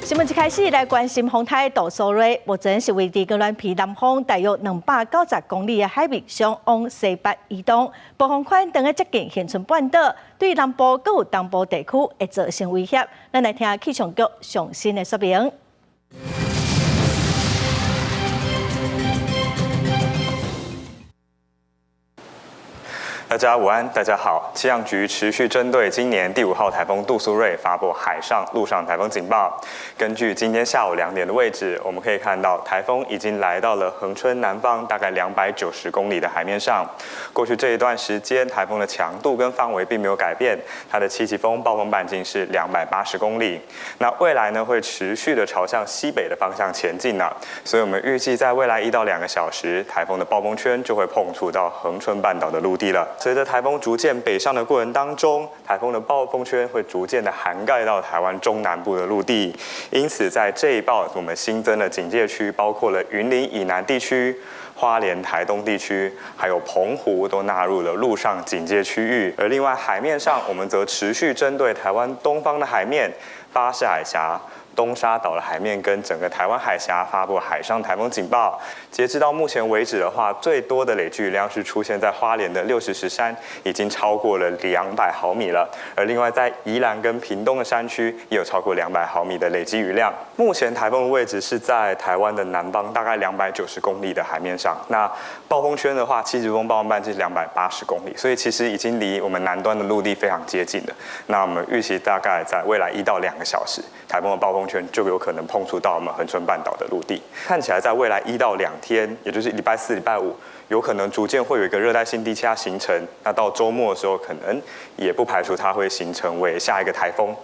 新闻一开始来关心风台杜苏芮，目前是位于高兰皮南方大约290公里的海域上往西北移动，暴风圈等个接近恒春半岛，对南部各有东部地区会造成威胁。咱来听气象局最新的说明。 大家午安，大家好。气象局持续针对今年第5号台风杜苏芮发布海上、陆上台风警报。根据今天下午2点的位置，我们可以看到台风已经来到了恒春南方大概290公里的海面上。过去这一段时间，台风的强度跟范围并没有改变，它的7级风暴风半径是280公里。那未来呢，会持续的朝向西北的方向前进呢，所以我们预计在未来1到2个小时，台风的暴风圈就会碰触到恒春半岛的陆地了。 随着台风逐渐北上的过程当中，台风的暴风圈会逐渐的涵盖到台湾中南部的陆地，因此在这一报我们新增的警戒区包括了云林以南地区、花莲、台东地区，还有澎湖都纳入了陆上警戒区域。而另外海面上，我们则持续针对台湾东方的海面、巴士海峡。 东沙岛的海面跟整个台湾海峡发布海上台风警报。截至到目前为止的话，最多的累积雨量是出现在花莲的60石山，已经超过了200毫米了。而另外在宜兰跟屏东的山区也有超过200毫米的累积雨量。目前台风的位置是在台湾的南方，大概290公里的海面上。那暴风圈的话，7级风暴风半径280公里，所以其实已经离我们南端的陆地非常接近了。那我们预期大概在未来1到2个小时，台风的暴风圈就有可能碰触到我们恒春半岛的陆地。看起来在未来1到2天，也就是礼拜4、礼拜5，有可能逐渐会有一个热带性低气压形成。那到周末的时候，可能也不排除它会形成为下一个台风。